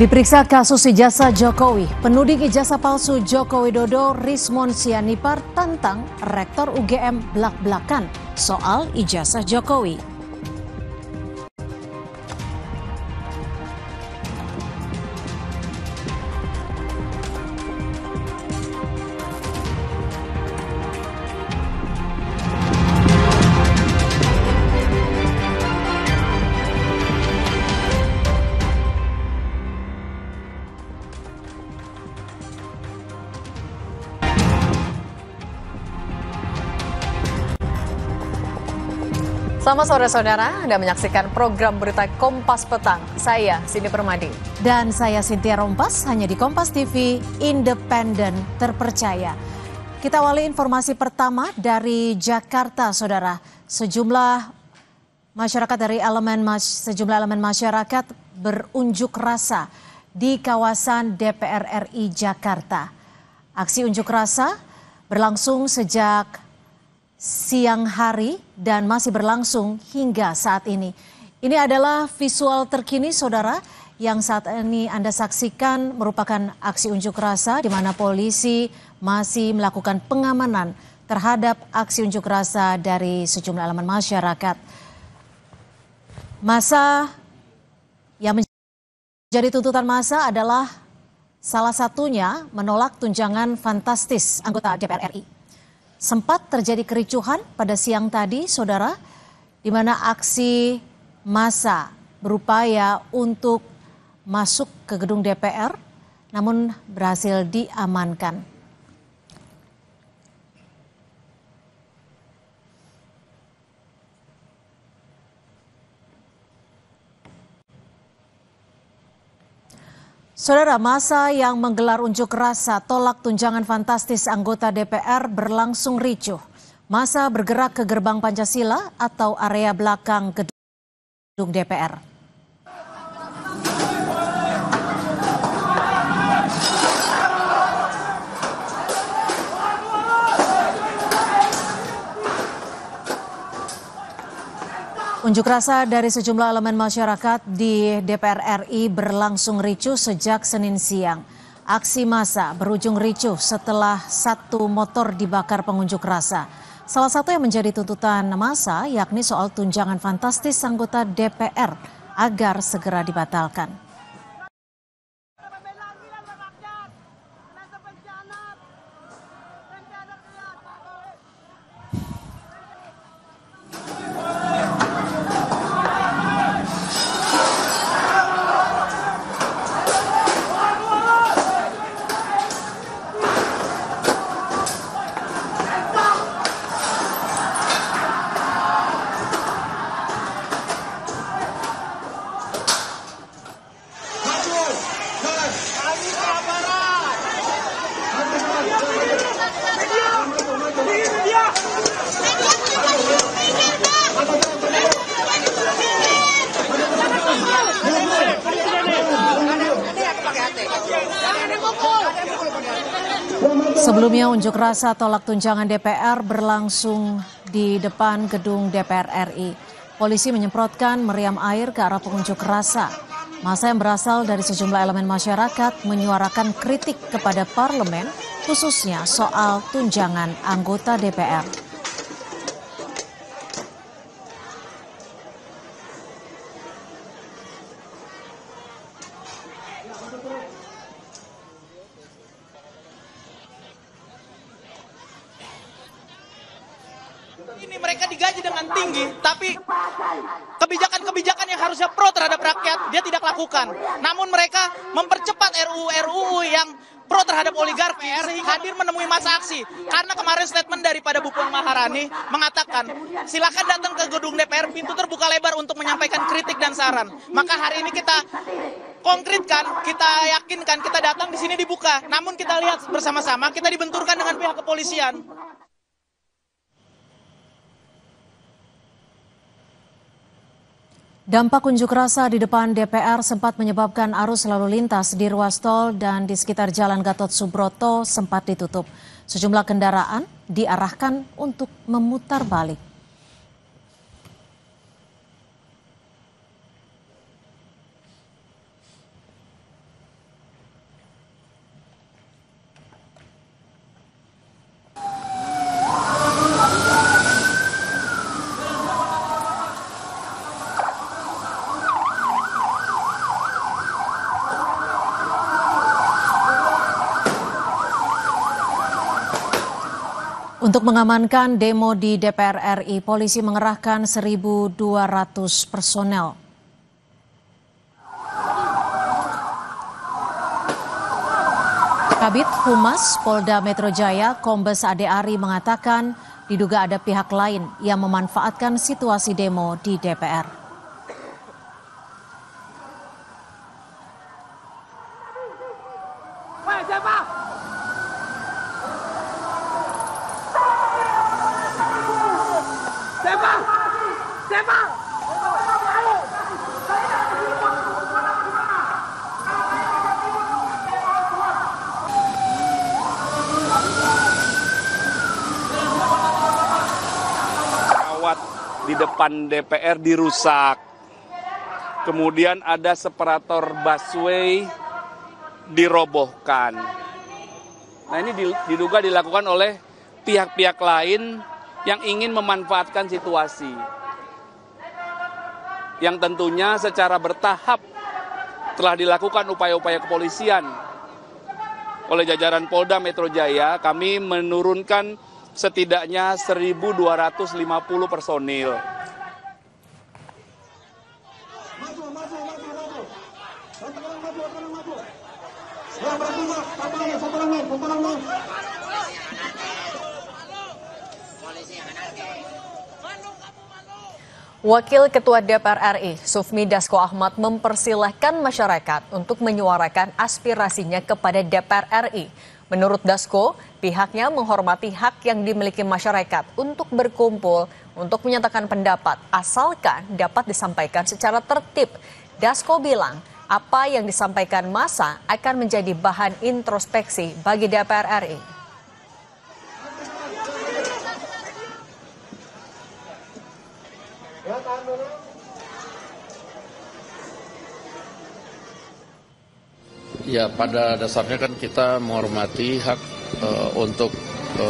Diperiksa kasus ijazah Jokowi, penuding ijazah palsu Joko Widodo Rismon Sianipar tantang Rektor UGM blak-blakan soal ijazah Jokowi. Selamat sore saudara, Anda menyaksikan program berita Kompas Petang. Saya Cindy Permadi. Dan saya Cynthia Rompas, hanya di Kompas TV, independen, terpercaya. Kita awali informasi pertama dari Jakarta, saudara. Sejumlah elemen masyarakat berunjuk rasa di kawasan DPR RI Jakarta. Aksi unjuk rasa berlangsung sejak siang hari dan masih berlangsung hingga saat ini. Ini adalah visual terkini saudara yang saat ini Anda saksikan merupakan aksi unjuk rasa di mana polisi masih melakukan pengamanan terhadap aksi unjuk rasa dari sejumlah elemen masyarakat. Massa yang menjadi tuntutan massa adalah salah satunya menolak tunjangan fantastis anggota DPR RI. Sempat terjadi kericuhan pada siang tadi, saudara, di mana aksi massa berupaya untuk masuk ke gedung DPR, namun berhasil diamankan. Saudara, massa yang menggelar unjuk rasa tolak tunjangan fantastis anggota DPR berlangsung ricuh. Massa bergerak ke gerbang Pancasila atau area belakang gedung DPR. Unjuk rasa dari sejumlah elemen masyarakat di DPR RI berlangsung ricuh sejak Senin siang. Aksi massa berujung ricuh setelah satu motor dibakar pengunjuk rasa. Salah satu yang menjadi tuntutan massa yakni soal tunjangan fantastis anggota DPR agar segera dibatalkan. Sebelumnya unjuk rasa tolak tunjangan DPR berlangsung di depan gedung DPR RI. Polisi menyemprotkan meriam air ke arah pengunjuk rasa. Massa yang berasal dari sejumlah elemen masyarakat menyuarakan kritik kepada parlemen, khususnya soal tunjangan anggota DPR. Ini mereka digaji dengan tinggi, tapi kebijakan-kebijakan yang harusnya pro terhadap rakyat, dia tidak lakukan. Namun mereka mempercepat RUU yang pro terhadap oligarki sehingga hadir menemui masa aksi. Karena kemarin statement daripada Bu Puan Maharani mengatakan, silakan datang ke gedung DPR, pintu terbuka lebar untuk menyampaikan kritik dan saran. Maka hari ini kita konkretkan, kita yakinkan, kita datang di sini dibuka. Namun kita lihat bersama-sama, kita dibenturkan dengan pihak kepolisian. Dampak unjuk rasa di depan DPR sempat menyebabkan arus lalu lintas di ruas tol dan di sekitar Jalan Gatot Subroto sempat ditutup. Sejumlah kendaraan diarahkan untuk memutar balik. Untuk mengamankan demo di DPR RI, polisi mengerahkan 1.200 personel. Kabid Humas Polda Metro Jaya, Kombes Ade Ari mengatakan diduga ada pihak lain yang memanfaatkan situasi demo di DPR. Kawat di depan DPR dirusak. Kemudian ada separator busway dirobohkan. Nah, ini diduga dilakukan oleh pihak-pihak lain yang ingin memanfaatkan situasi. Yang tentunya secara bertahap telah dilakukan upaya-upaya kepolisian oleh jajaran Polda Metro Jaya. Kami menurunkan setidaknya 1.250 personil. Wakil Ketua DPR RI, Sufmi Dasko Ahmad mempersilahkan masyarakat untuk menyuarakan aspirasinya kepada DPR RI. Menurut Dasko, pihaknya menghormati hak yang dimiliki masyarakat untuk berkumpul untuk menyatakan pendapat, asalkan dapat disampaikan secara tertib. Dasko bilang, apa yang disampaikan massa akan menjadi bahan introspeksi bagi DPR RI. Ya, pada dasarnya kan kita menghormati hak untuk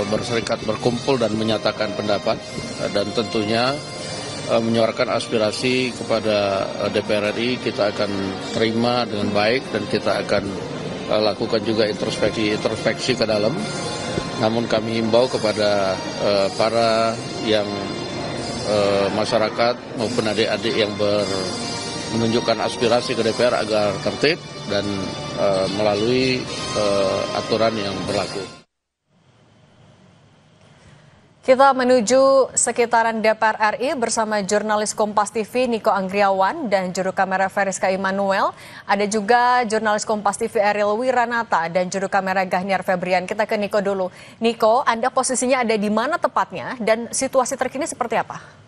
berserikat, berkumpul dan menyatakan pendapat, dan tentunya menyuarakan aspirasi kepada DPR RI kita akan terima dengan baik dan kita akan lakukan juga introspeksi ke dalam. Namun kami himbau kepada para yang masyarakat maupun adik-adik yang menunjukkan aspirasi ke DPR agar tertib dan melalui aturan yang berlaku. Kita menuju sekitaran DPR RI bersama jurnalis Kompas TV Niko Anggriawan dan juru kamera Veriska Immanuel. Ada juga jurnalis Kompas TV Ariel Wiranata dan juru kamera Gahniar Febrian. Kita ke Niko dulu. Niko, Anda posisinya ada di mana tepatnya dan situasi terkini seperti apa?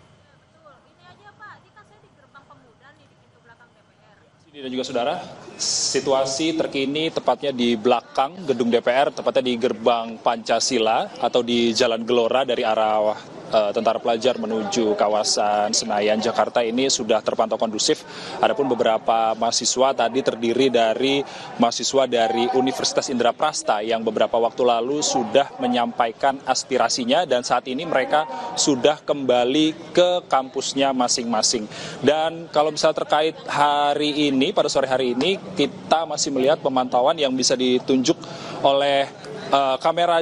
Dan juga saudara, situasi terkini tepatnya di belakang gedung DPR, tepatnya di gerbang Pancasila atau di Jalan Gelora dari arah Tentara Pelajar menuju kawasan Senayan, Jakarta ini sudah terpantau kondusif. Adapun beberapa mahasiswa tadi terdiri dari mahasiswa dari Universitas Indraprasta yang beberapa waktu lalu sudah menyampaikan aspirasinya dan saat ini mereka sudah kembali ke kampusnya masing-masing. Dan kalau misalnya terkait hari ini, pada sore hari ini kita masih melihat pemantauan yang bisa ditunjuk oleh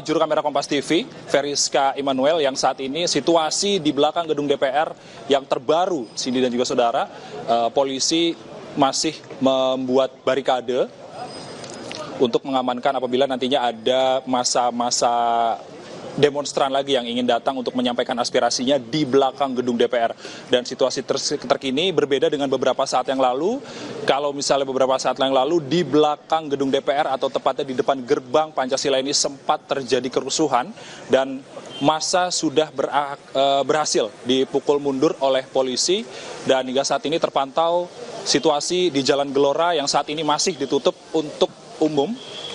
juru kamera Kompas TV, Veriska Immanuel, yang saat ini situasi di belakang gedung DPR yang terbaru, Cindy dan juga saudara, polisi masih membuat barikade untuk mengamankan apabila nantinya ada masa-masa demonstran lagi yang ingin datang untuk menyampaikan aspirasinya di belakang gedung DPR. Dan situasi terkini berbeda dengan beberapa saat yang lalu. Kalau misalnya beberapa saat yang lalu di belakang gedung DPR atau tepatnya di depan gerbang Pancasila ini sempat terjadi kerusuhan dan massa sudah berhasil dipukul mundur oleh polisi, dan hingga saat ini terpantau situasi di Jalan Gelora yang saat ini masih ditutup untuk umum.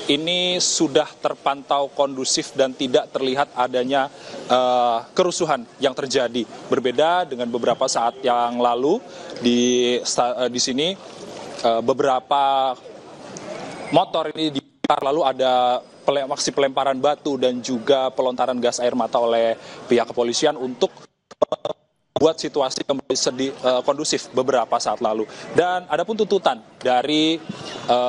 Ini sudah terpantau kondusif dan tidak terlihat adanya kerusuhan yang terjadi. Berbeda dengan beberapa saat yang lalu di sini beberapa motor ini dibakar, lalu ada aksi pelemparan batu dan juga pelontaran gas air mata oleh pihak kepolisian untuk buat situasi kembali kondusif beberapa saat lalu. Dan ada pun tuntutan dari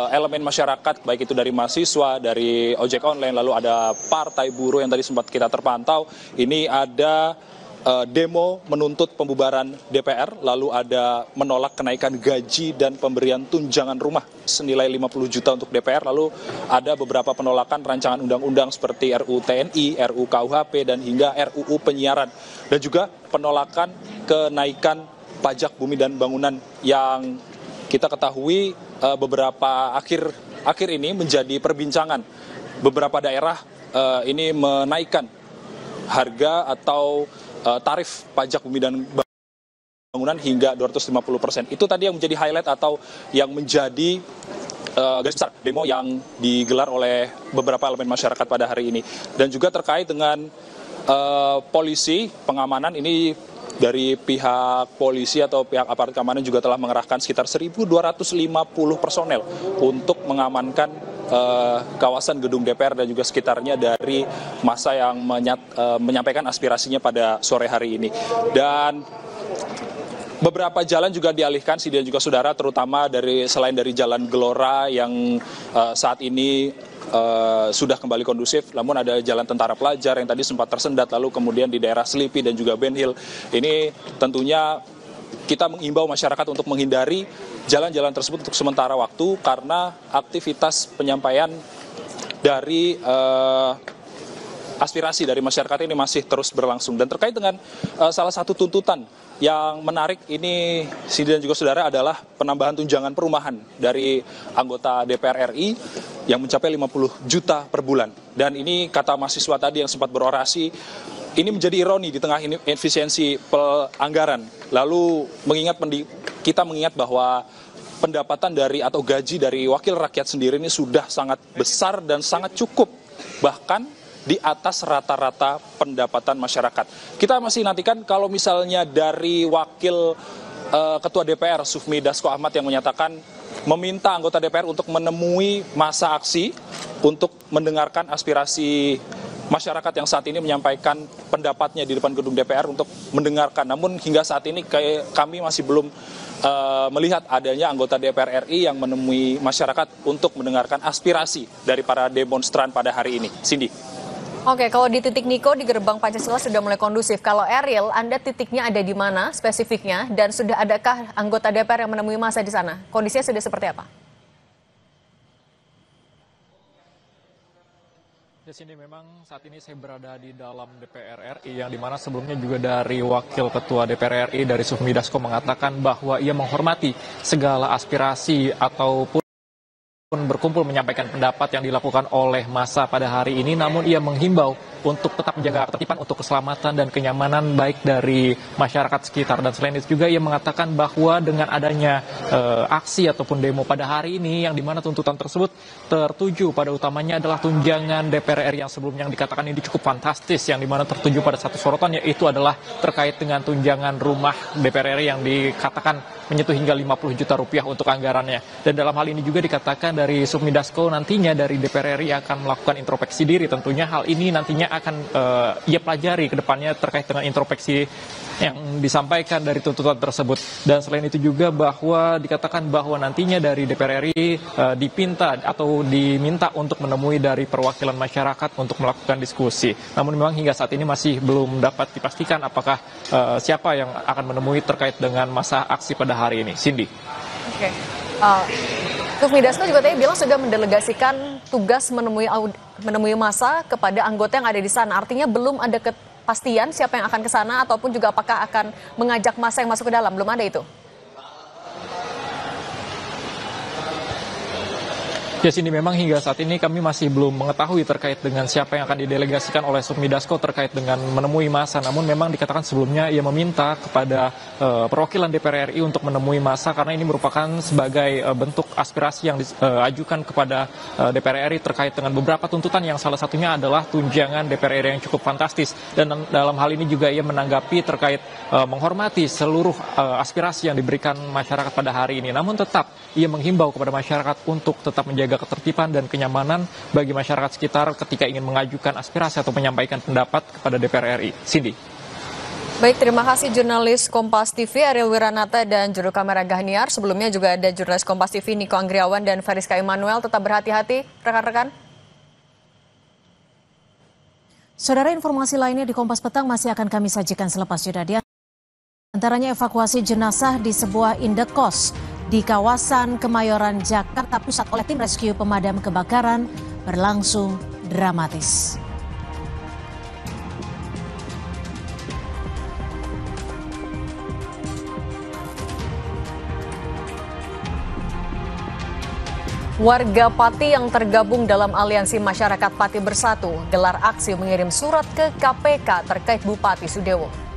elemen masyarakat, baik itu dari mahasiswa, dari ojek online, lalu ada partai buruh yang tadi sempat kita terpantau. Ini ada demo menuntut pembubaran DPR, lalu ada menolak kenaikan gaji dan pemberian tunjangan rumah senilai 50 juta untuk DPR, lalu ada beberapa penolakan rancangan undang-undang seperti RUU TNI, RUU KUHP, dan hingga RUU penyiaran, dan juga penolakan kenaikan pajak bumi dan bangunan yang kita ketahui beberapa akhir ini menjadi perbincangan. Beberapa daerah ini menaikkan harga atau tarif pajak bumi dan bangunan hingga 250%. Itu tadi yang menjadi highlight atau yang menjadi garis besar demo yang digelar oleh beberapa elemen masyarakat pada hari ini. Dan juga terkait dengan polisi, pengamanan ini dari pihak polisi atau pihak aparat keamanan juga telah mengerahkan sekitar 1.250 personel untuk mengamankan kawasan gedung DPR dan juga sekitarnya dari massa yang menyampaikan aspirasinya pada sore hari ini. Dan beberapa jalan juga dialihkan, Sidi dan juga saudara, terutama selain dari Jalan Gelora yang saat ini sudah kembali kondusif, namun ada Jalan Tentara Pelajar yang tadi sempat tersendat, lalu kemudian di daerah Selipi dan juga Ben Hill. Ini tentunya kita mengimbau masyarakat untuk menghindari jalan-jalan tersebut untuk sementara waktu karena aktivitas penyampaian dari aspirasi dari masyarakat ini masih terus berlangsung. Dan terkait dengan salah satu tuntutan yang menarik ini, Sidi dan juga saudara, adalah penambahan tunjangan perumahan dari anggota DPR RI yang mencapai 50 juta per bulan. Dan ini kata mahasiswa tadi yang sempat berorasi, ini menjadi ironi di tengah efisiensi anggaran. Lalu kita mengingat bahwa pendapatan dari atau gaji dari wakil rakyat sendiri ini sudah sangat besar dan sangat cukup, bahkan di atas rata-rata pendapatan masyarakat. Kita masih nantikan kalau misalnya dari wakil Ketua DPR Sufmi Dasko Ahmad yang menyatakan meminta anggota DPR untuk menemui masa aksi untuk mendengarkan aspirasi masyarakat yang saat ini menyampaikan pendapatnya di depan gedung DPR untuk mendengarkan. Namun hingga saat ini kami masih belum melihat adanya anggota DPR RI yang menemui masyarakat untuk mendengarkan aspirasi dari para demonstran pada hari ini. Cindy. Oke, kalau di titik Niko di gerbang Pancasila sudah mulai kondusif. Kalau Eril, Anda titiknya ada di mana spesifiknya? Dan sudah adakah anggota DPR yang menemui massa di sana? Kondisinya sudah seperti apa? Di sini memang saat ini saya berada di dalam DPR RI, yang dimana sebelumnya juga dari Wakil Ketua DPR RI dari Sufmi Dasko mengatakan bahwa ia menghormati segala aspirasi ataupun berkumpul menyampaikan pendapat yang dilakukan oleh massa pada hari ini, namun ia menghimbau untuk tetap menjaga ketertiban untuk keselamatan dan kenyamanan baik dari masyarakat sekitar. Dan selain itu juga ia mengatakan bahwa dengan adanya aksi ataupun demo pada hari ini, yang dimana tuntutan tersebut tertuju pada utamanya adalah tunjangan DPR RI yang sebelumnya yang dikatakan ini cukup fantastis, yang dimana tertuju pada satu sorotan, yaitu adalah terkait dengan tunjangan rumah DPR RI yang dikatakan menyentuh hingga 50 juta rupiah untuk anggarannya. Dan dalam hal ini juga dikatakan dari Sufmi Dasko nantinya dari DPR RI akan melakukan introspeksi diri. Tentunya hal ini nantinya akan ia pelajari ke depannya terkait dengan introspeksi yang disampaikan dari tuntutan tersebut. Dan selain itu juga bahwa dikatakan bahwa nantinya dari DPR RI diminta untuk menemui dari perwakilan masyarakat untuk melakukan diskusi. Namun memang hingga saat ini masih belum dapat dipastikan apakah siapa yang akan menemui terkait dengan masa aksi pada hari ini. Cindy. Oke. Sufmi Dasko juga tadi bilang sudah mendelegasikan tugas menemui massa kepada anggota yang ada di sana. Artinya belum ada kepastian siapa yang akan ke sana ataupun juga apakah akan mengajak massa yang masuk ke dalam. Belum ada itu. Ya, sini memang hingga saat ini kami masih belum mengetahui terkait dengan siapa yang akan didelegasikan oleh Sufmi Dasko terkait dengan menemui massa. Namun memang dikatakan sebelumnya ia meminta kepada perwakilan DPR RI untuk menemui massa karena ini merupakan sebagai bentuk aspirasi yang diajukan kepada DPR RI terkait dengan beberapa tuntutan yang salah satunya adalah tunjangan DPR RI yang cukup fantastis. Dan dalam hal ini juga ia menanggapi terkait menghormati seluruh aspirasi yang diberikan masyarakat pada hari ini. Namun tetap ia menghimbau kepada masyarakat untuk tetap menjaga ketertiban dan kenyamanan bagi masyarakat sekitar ketika ingin mengajukan aspirasi atau menyampaikan pendapat kepada DPR RI. Cindy. Baik, terima kasih jurnalis Kompas TV Ariel Wiranata dan juru kamera Gahniar. Sebelumnya juga ada jurnalis Kompas TV Niko Anggriawan dan Feriska Immanuel. Tetap berhati-hati, rekan-rekan. Saudara, informasi lainnya di Kompas Petang masih akan kami sajikan selepas jeda. Di antaranya evakuasi jenazah di sebuah indekos di kawasan Kemayoran, Jakarta Pusat oleh tim rescue pemadam kebakaran berlangsung dramatis. Warga Pati yang tergabung dalam Aliansi Masyarakat Pati Bersatu gelar aksi mengirim surat ke KPK terkait Bupati Sudewo.